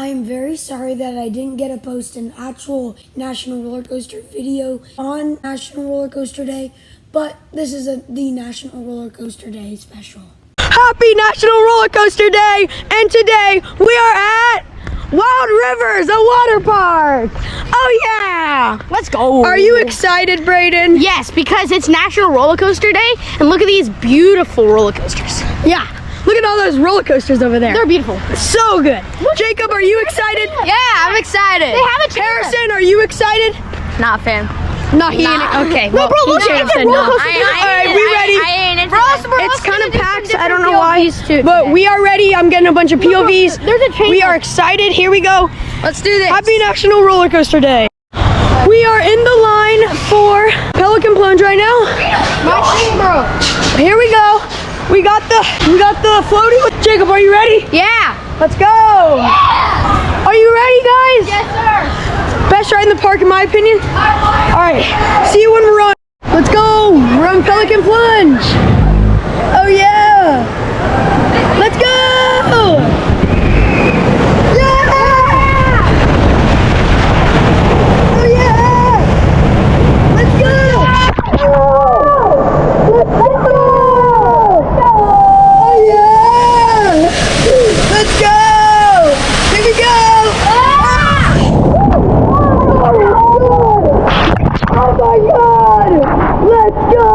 I'm very sorry that I didn't get to post an actual National Roller Coaster video on National Roller Coaster Day, but this is the National Roller Coaster Day special. Happy National Roller Coaster Day! And today we are at Wild Rivers, a water park! Oh yeah! Let's go! Are you excited, Brayden? Yes, because it's National Roller Coaster Day, and look at these beautiful roller coasters. Yeah. Look at all those roller coasters over there. They're beautiful. So good. Jacob, are you excited? Yeah, I'm excited. They have a chair. Harrison, are you excited? Not a fan. Not he ain't. Okay. No, bro, look at the roller coaster. All right, we ready? I ain't into It's kind of packed. I don't know why, but we are ready. I'm getting a bunch of POVs. There's a train. We are excited. Here we go. Let's do this. Happy National Roller Coaster Day. We are in the line for Pelican Plunge right now. My thing, bro. Here we go. We got the floaty. Jacob, are you ready? Yeah. Let's go. Are you ready, guys? Yes, sir. Best ride in the park, in my opinion. All right. See you when we're on. Let's go. We're on Pelican Plunge. Oh yeah. Let's go. Yeah. Oh yeah. Let's go. Let's go. Oh yeah. Let's go. Here we go. Oh my God! Let's go!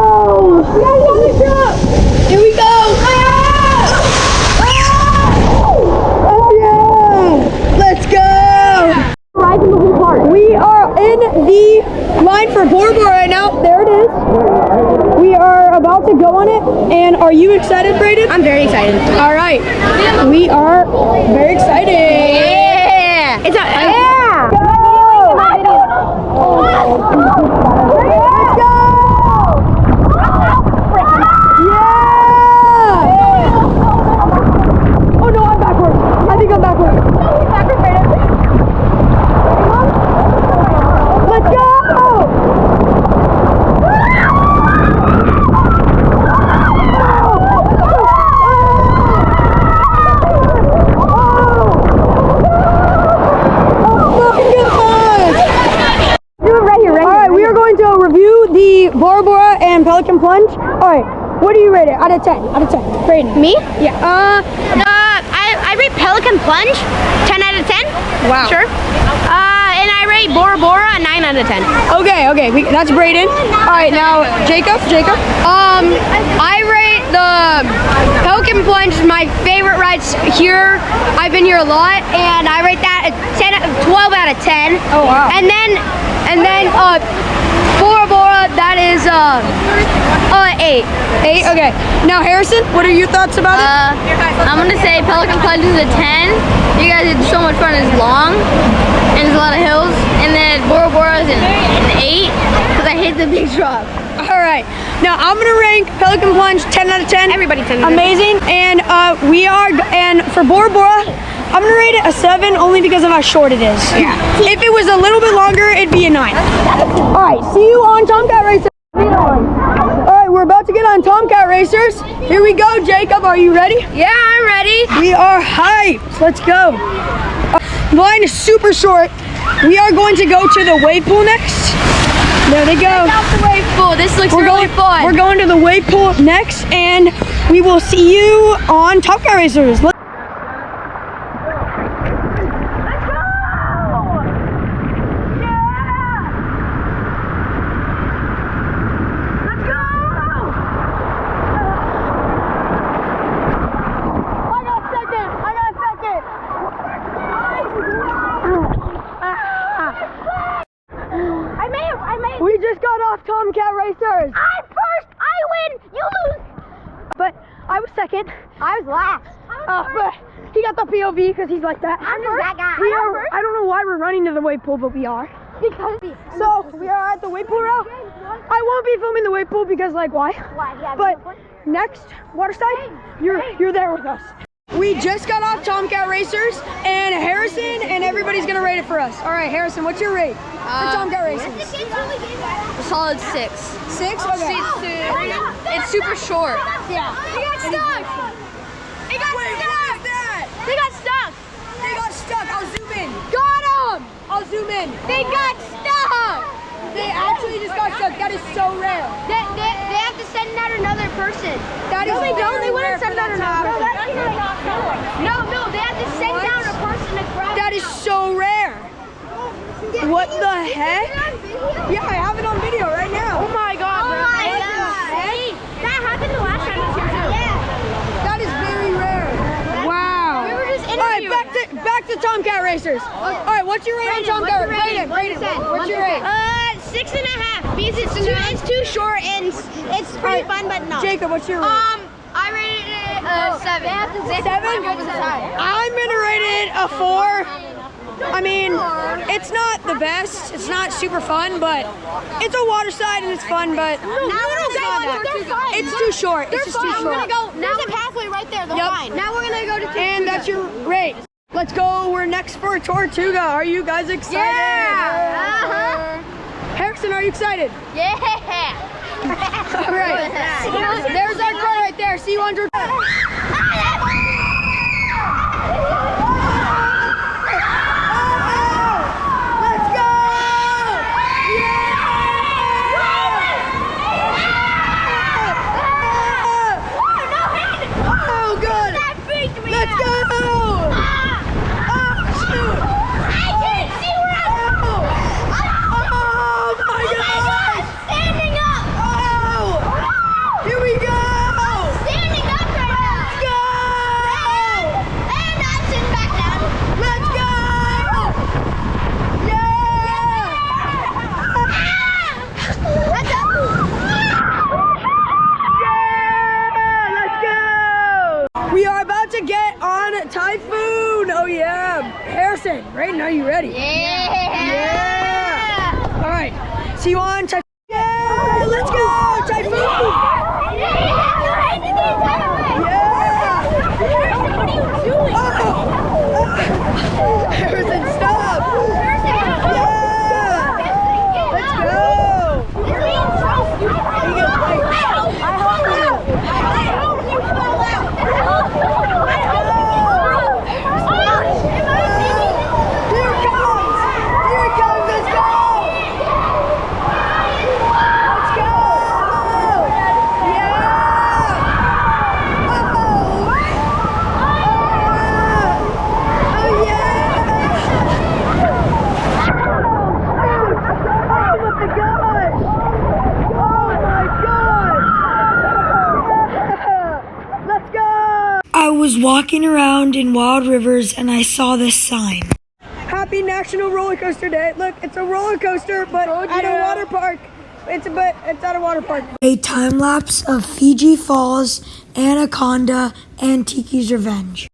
Here we go! Oh yeah! Let's go! We are in the line for Bora Bora right now. There it is. We are about to go on it. And are you excited, Brayden? I'm very excited. All right. We are very excited. Yeah. It's a yeah. Bora Bora and Pelican Plunge. All right, what do you rate it? Out of 10. Out of 10. Brayden. Me? Yeah. I rate Pelican Plunge 10 out of 10. Wow. Sure. And I rate Bora Bora a 9 out of 10. Okay. That's Brayden. All right, now Jacob. I rate the Pelican Plunge my favorite rides here. I've been here a lot, and I rate that a 12 out of 10. Oh wow. And then Bora Bora, that is 8. 8. Okay. Now Harrison, what are your thoughts about it? I'm gonna say Pelican Plunge is a 10. You guys did so much fun. It's long and there's a lot of hills. And then Bora Bora is an 8 because I hate the big drop. All right. Now I'm gonna rank Pelican Plunge 10 out of 10. Everybody 10 out of 10. Amazing. And and for Bora Bora, I'm gonna rate it a 7 only because of how short it is. Yeah. If it was a little bit longer, it'd be a 9. All right. See you on Tomcat Racers. All right, we're about to get on Tomcat Racers. Here we go, Jacob. Are you ready? Yeah, I'm ready. We are hyped. Let's go. The line is super short. We are going to go to the wave pool next. There they go. The wave pool. This looks really fun. We're going to the wave pool next, and we will see you on Tomcat Racers. We just got off Tomcat Racers. I'm first. I win. You lose. But I was second. I was last. But he got the POV because he's like that. I'm just that guy. I don't know why we're running to the wave pool, but we are. So we are at the wave pool now. I won't be filming the wave pool because why? Why? Yeah, But next Waterside, you're there with us. We just got off Tomcat Racers, and Harrison and everybody's gonna rate it for us. All right, Harrison, what's your rate for Tomcat Racers? A solid 6. 6? Okay. It's super short. Yeah. He got stuck. He got stuck. They got stuck. I'll zoom zoom in. They got stuck. They actually just got stuck. That is so rare. They have to send out another person. That is No, they don't. very They rare wouldn't send for out that to another happen. person. No, they have to send What? down a person to grab. That is so rare. What the heck? Yeah, I have it on video right now. Oh my god, bro. That happened the last time I was here too. Yeah. That is very rare. Wow. We were just All right, interviewing. back to Tomcat Racers. All right, what's your rate on Tomcat? Brayden, what's your rate? 6.5 because it's too short and it's pretty fun but not. Jacob, what's your rate? I rated it 7. 7? I'm gonna rate it a 4. I mean, it's not the best. It's not super fun, but it's a water slide and it's fun. But it's too short. It's just too short. There's a pathway right there. The Yep. line. Now we're gonna go to. And that's your rate. Let's go. We're next for Tortuga. Are you guys excited? Yeah. Harrison, are you excited? Yeah. All right. There's our car right there. See you on Tortuga. Let's go! Oh, good. That freaked me Let's out. go! Oh, shoot! I can't see where I'm Oh my God! standing up. Oh! Here we go! Standing up right now. Go! And I'm sitting back down. Let's go! Yeah! That's up. Yeah! Let's go! We are about to get on Typhoon. Oh yeah! Harrison, Brayden, are you ready? Yeah. All right. See you on Typhoon. Yeah! Let's go! Typhoon! Yeah! What are you doing? Oh! Harrison, stop! Yeah! Let's go! Here it comes! Here it comes! Let's go! Let's go! Yeah! Oh! Oh yeah! Oh my God! Oh my God! Yeah! Let's go! I was walking around in Wild Rivers and I saw this sign. Happy National Roller Coaster Day. Look, it's a roller coaster, but at a water park. It's at a water park. A time lapse of Fiji Falls, Anaconda, and Tiki's Revenge.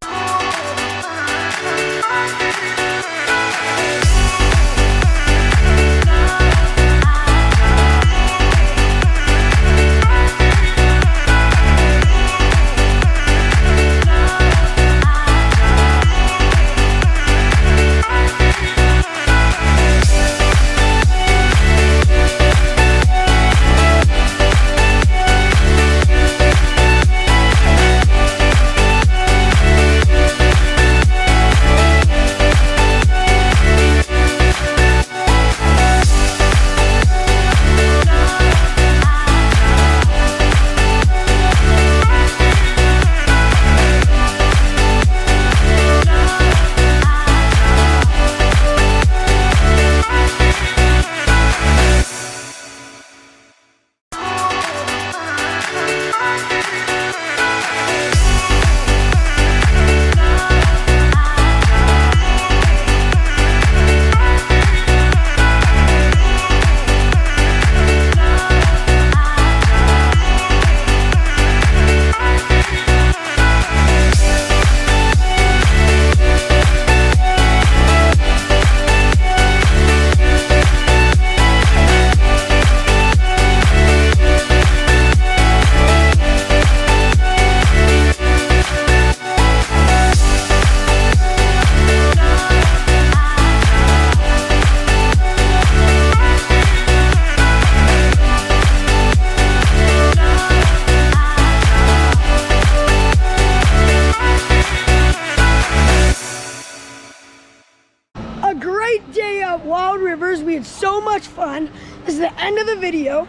a great day at Wild Rivers. We had so much fun. This is the end of the video.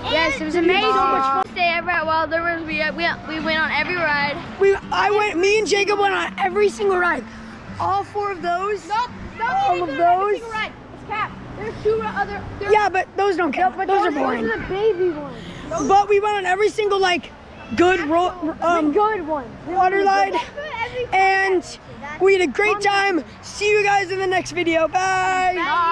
Yes, it was amazing. So much fun. Stay ever at Wild Rivers. We went on every ride. Me and Jacob went on every single ride. All 4 of those. All of those. It's cap. There's 2 other. Yeah, but those don't count. Those are boring. Those are the baby ones. But we went on every single like good Good ones. water ride, and we had a great time. See you guys in the next video. Bye.